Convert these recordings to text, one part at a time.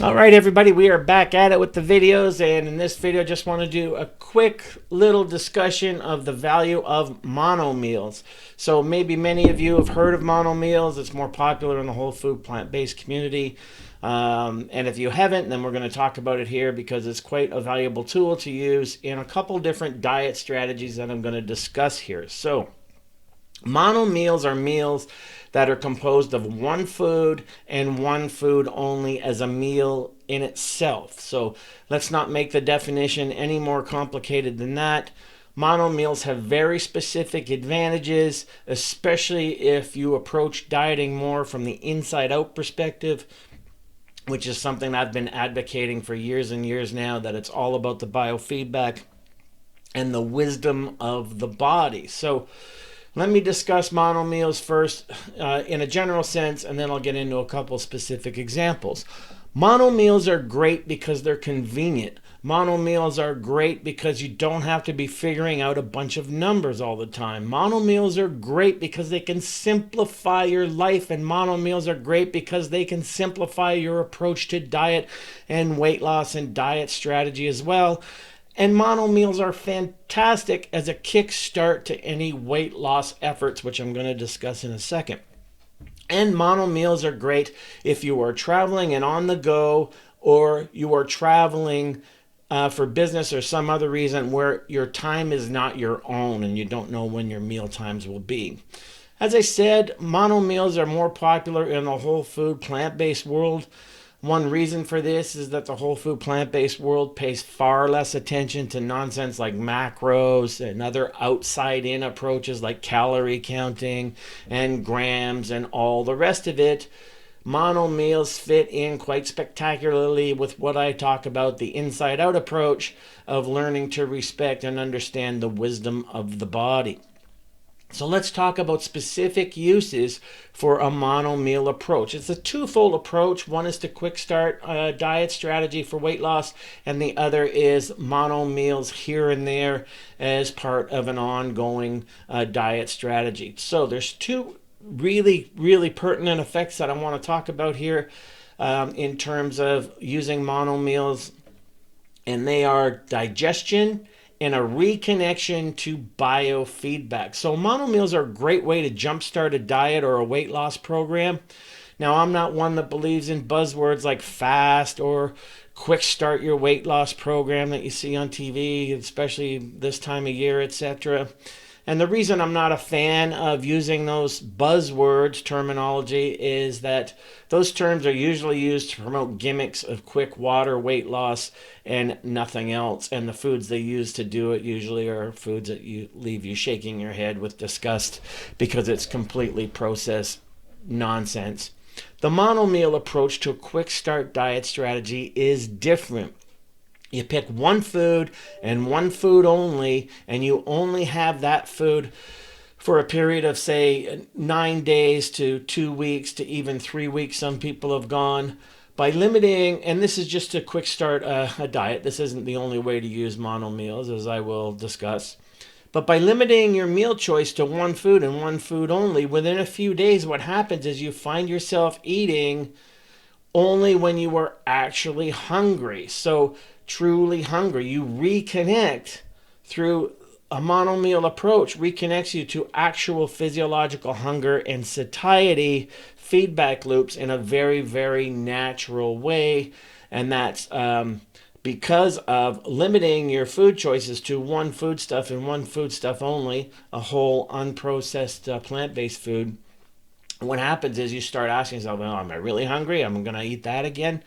All right, everybody, we are back at it with the videos, and in this video, just want to do a quick little discussion of the value of monomeals. So maybe many of you have heard of monomeals. It's more popular in the whole food plant-based community. And if you haven't, then we're going to talk about it here because it's quite a valuable tool to use in a couple different diet strategies that I'm going to discuss here. So monomeals are meals that are composed of one food and one food only as a meal in itself. So let's not make the definition any more complicated than that. Monomeals have very specific advantages, especially if you approach dieting more from the inside out perspective, which is something I've been advocating for years and years now, that it's all about the biofeedback and the wisdom of the body. So let me discuss monomeals first in a general sense, and then I'll get into a couple specific examples. Monomeals are great because they're convenient. Monomeals are great because you don't have to be figuring out a bunch of numbers all the time. Monomeals are great because they can simplify your life, and monomeals are great because they can simplify your approach to diet and weight loss and diet strategy as well. And monomeals are fantastic as a kickstart to any weight loss efforts, which I'm going to discuss in a second. And monomeals are great if you are traveling and on the go, or you are traveling for business or some other reason where your time is not your own and you don't know when your meal times will be. As I said, monomeals are more popular in the whole food plant-based world. One reason for this is that the whole food plant-based world pays far less attention to nonsense like macros and other outside-in approaches like calorie counting and grams and all the rest of it. Monomeals fit in quite spectacularly with what I talk about, the inside-out approach of learning to respect and understand the wisdom of the body. So let's talk about specific uses for a monomeal approach. It's a twofold approach. One is to quick start diet strategy for weight loss, and the other is monomeals here and there as part of an ongoing diet strategy. So there's two really pertinent effects that I want to talk about here in terms of using monomeals, and they are digestion and a reconnection to biofeedback. So monomeals are a great way to jumpstart a diet or a weight loss program. Now, I'm not one that believes in buzzwords like fast or quick start your weight loss program that you see on TV, especially this time of year, etc. And the reason I'm not a fan of using those buzzwords terminology is that those terms are usually used to promote gimmicks of quick water weight loss and nothing else. And the foods they use to do it usually are foods that leave you shaking your head with disgust because it's completely processed nonsense. The monomeal approach to a quick start diet strategy is different. You pick one food and one food only, and you only have that food for a period of, say, 9 days to 2 weeks to even 3 weeks. Some people have gone by limiting, and this is just a quick start a diet. This isn't the only way to use monomeals, as I will discuss. But by limiting your meal choice to one food and one food only, within a few days, what happens is you find yourself eating only when you are actually hungry. So truly hungry. You reconnect through a monomeal approach, reconnects you to actual physiological hunger and satiety feedback loops in a very natural way. And that's because of limiting your food choices to one foodstuff and one foodstuff only, a whole unprocessed plant-based food. What happens is you start asking yourself, oh, am I really hungry? I'm going to eat that again.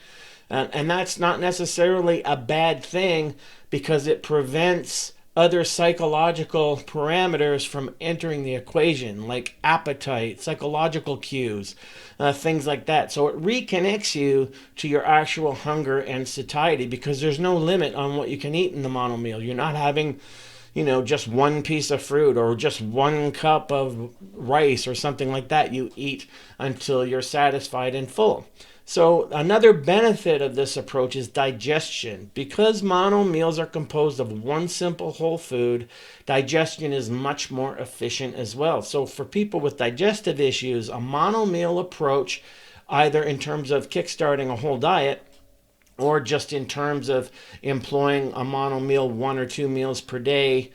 And that's not necessarily a bad thing because it prevents other psychological parameters from entering the equation, like appetite, psychological cues, things like that. So it reconnects you to your actual hunger and satiety because there's no limit on what you can eat in the monomeal. You're not having, just one piece of fruit or just one cup of rice or something like that. You eat until you're satisfied and full. So another benefit of this approach is digestion. Because monomeals are composed of one simple whole food, digestion is much more efficient as well. So for people with digestive issues, a monomeal approach, either in terms of kickstarting a whole diet or just in terms of employing a mono meal 1 or 2 meals per day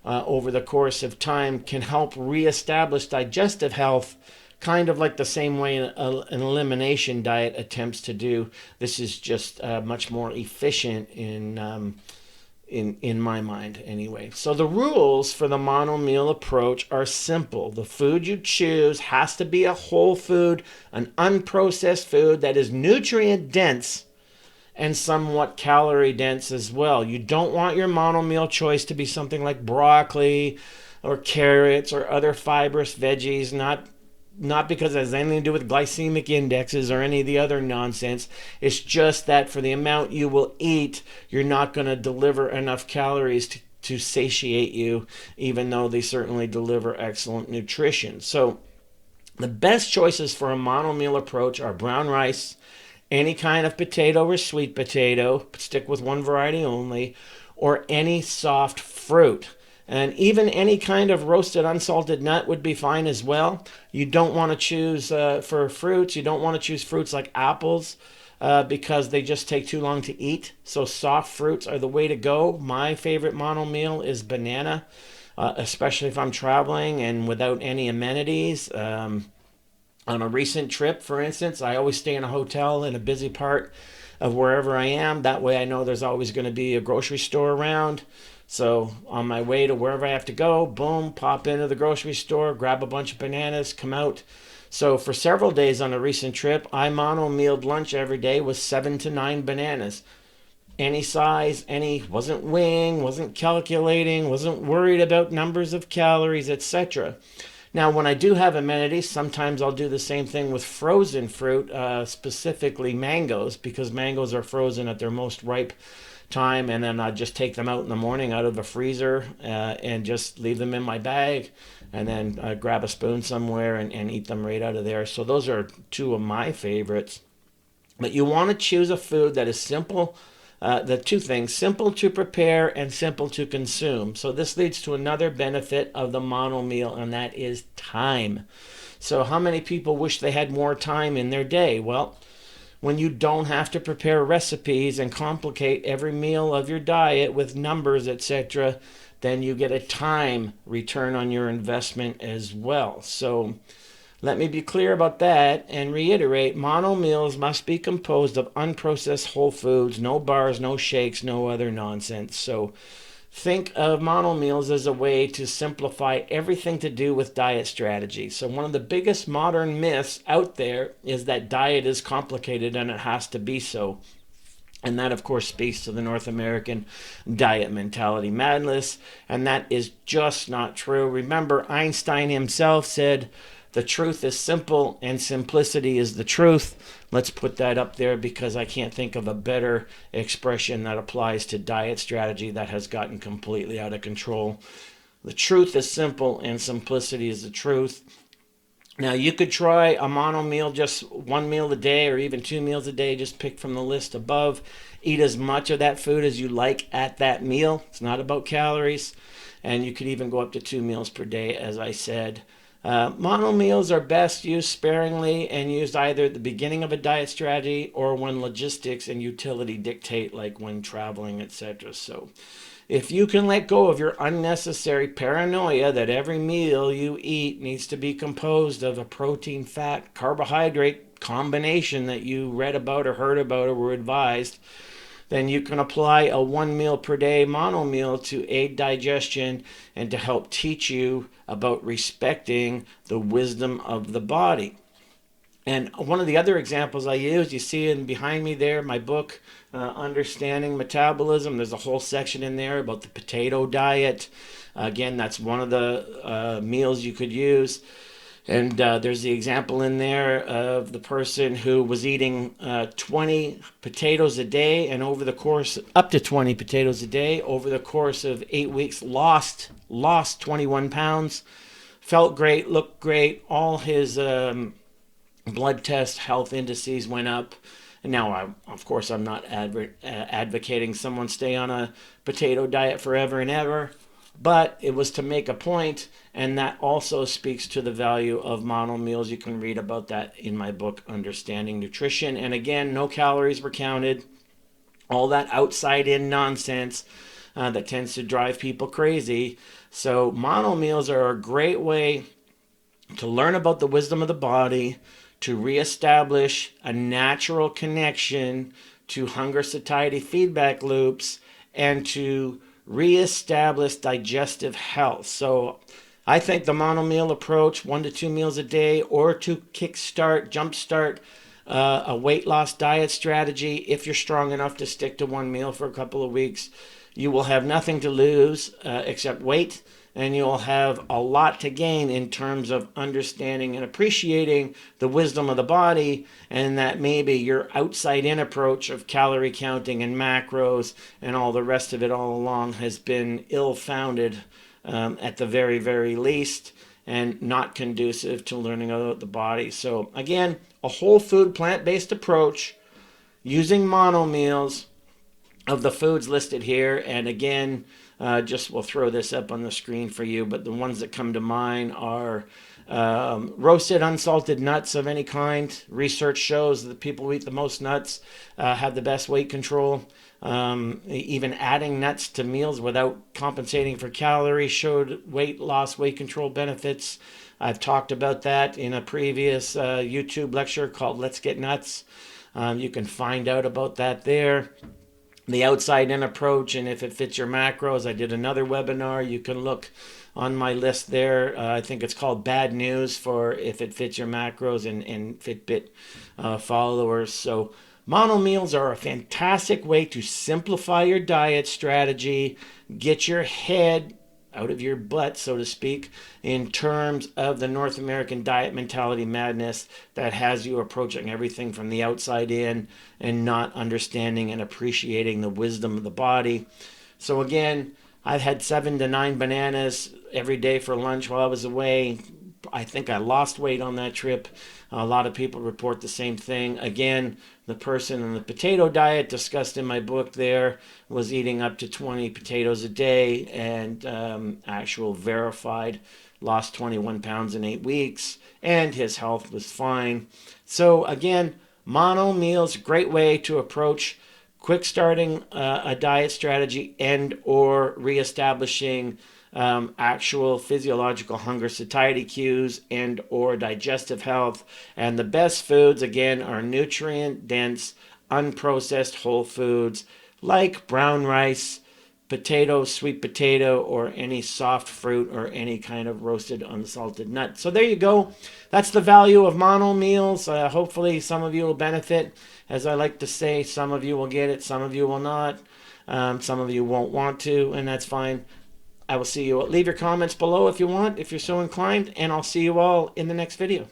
over the course of time, can help reestablish digestive health, kind of like the same way an elimination diet attempts to do. This is just much more efficient in my mind anyway. So the rules for the mono meal approach are simple. The food you choose has to be a whole food, an unprocessed food that is nutrient dense and somewhat calorie dense as well. You don't want your mono meal choice to be something like broccoli or carrots or other fibrous veggies, not because it has anything to do with glycemic indexes or any of the other nonsense. It's just that for the amount you will eat, you're not going to deliver enough calories to satiate you, even though they certainly deliver excellent nutrition. So the best choices for a mono meal approach are brown rice, any kind of potato or sweet potato, stick with one variety only, or any soft fruit. And even any kind of roasted unsalted nut would be fine as well. You don't want to choose for fruits, you don't want to choose fruits like apples because they just take too long to eat. So soft fruits are the way to go. My favorite mono meal is banana, especially if I'm traveling and without any amenities. On a recent trip, for instance, I always stay in a hotel in a busy part of wherever I am. That way I know there's always going to be a grocery store around. So on my way to wherever I have to go, boom, pop into the grocery store, grab a bunch of bananas, come out. So for several days on a recent trip, I mono-mealed lunch every day with 7 to 9 bananas. Any size, wasn't weighing, wasn't calculating, wasn't worried about numbers of calories, etc. Now, when I do have amenities, sometimes I'll do the same thing with frozen fruit, specifically mangoes, because mangoes are frozen at their most ripe time, and then I just take them out in the morning out of the freezer and just leave them in my bag, and then grab a spoon somewhere and eat them right out of there. So those are two of my favorites. But you want to choose a food that is simple. The two things, simple to prepare and simple to consume. So this leads to another benefit of the mono meal, and that is time. So how many people wish they had more time in their day? Well, when you don't have to prepare recipes and complicate every meal of your diet with numbers, etc., then you get a time return on your investment as well. So let me be clear about that and reiterate, mono meals must be composed of unprocessed whole foods, no bars, no shakes, no other nonsense. So think of mono meals as a way to simplify everything to do with diet strategy. So one of the biggest modern myths out there is that diet is complicated and it has to be so. And that, of course, speaks to the North American diet mentality madness. And that is just not true. Remember, Einstein himself said, the truth is simple and simplicity is the truth. Let's put that up there because I can't think of a better expression that applies to diet strategy that has gotten completely out of control. The truth is simple and simplicity is the truth. Now, you could try a mono meal, just 1 meal a day or even 2 meals a day. Just pick from the list above. Eat as much of that food as you like at that meal. It's not about calories. And you could even go up to 2 meals per day, as I said. Mono meals are best used sparingly and used either at the beginning of a diet strategy or when logistics and utility dictate, like when traveling, etc. So if you can let go of your unnecessary paranoia that every meal you eat needs to be composed of a protein, fat, carbohydrate combination that you read about or heard about or were advised, then you can apply a 1 meal per day mono meal to aid digestion and to help teach you about respecting the wisdom of the body. And one of the other examples I use, you see in behind me there, my book, Understanding Metabolism. There's a whole section in there about the potato diet. Again, that's one of the meals you could use. And there's the example in there of the person who was eating 20 potatoes a day, and over the course, up to 20 potatoes a day, over the course of 8 weeks, lost 21 pounds, felt great, looked great, all his blood test health indices went up. And now, of course, I'm not advocating someone stay on a potato diet forever and ever, but it was to make a point, and that also speaks to the value of mono meals. You can read about that in my book, Understanding Nutrition. And again, no calories were counted. all that outside in nonsense that tends to drive people crazy. So mono meals are a great way to learn about the wisdom of the body, to reestablish a natural connection to hunger satiety feedback loops, and to reestablish digestive health. So I think the mono meal approach, 1 to 2 meals a day, or to kickstart, jumpstart a weight loss diet strategy, if you're strong enough to stick to 1 meal for a couple of weeks, you will have nothing to lose except weight, and you'll have a lot to gain in terms of understanding and appreciating the wisdom of the body, and that maybe your outside in approach of calorie counting and macros and all the rest of it all along has been ill-founded at the very, very least, and not conducive to learning about the body. So again, a whole food plant-based approach using mono meals of the foods listed here. And again, just we'll throw this up on the screen for you, but the ones that come to mind are roasted unsalted nuts of any kind. Research shows that the people who eat the most nuts have the best weight control. Even adding nuts to meals without compensating for calories showed weight loss, weight control benefits. I've talked about that in a previous YouTube lecture called Let's Get Nuts. You can find out about that there. The outside in approach, and if it fits your macros, I did another webinar. You can look on my list there. I think it's called Bad News for if it fits your macros and Fitbit followers. So mono meals are a fantastic way to simplify your diet strategy, get your head out of your butt, so to speak, in terms of the North American diet mentality madness that has you approaching everything from the outside in and not understanding and appreciating the wisdom of the body. So again, I've had 7 to 9 bananas every day for lunch while I was away. I think I lost weight on that trip. A lot of people report the same thing. Again, the person in the potato diet discussed in my book there was eating up to 20 potatoes a day and actual verified lost 21 pounds in 8 weeks, and his health was fine. So again, mono meals, great way to approach quick starting a diet strategy and or reestablishing actual physiological hunger satiety cues and or digestive health. And the best foods again are nutrient dense unprocessed whole foods like brown rice, potato, sweet potato, or any soft fruit or any kind of roasted unsalted nut. So there you go. That's the value of mono meals. Hopefully some of you will benefit. As I like to say, some of you will get it, some of you will not. Some of you won't want to, and that's fine. I will see you. Leave your comments below if you want, if you're so inclined, and I'll see you all in the next video.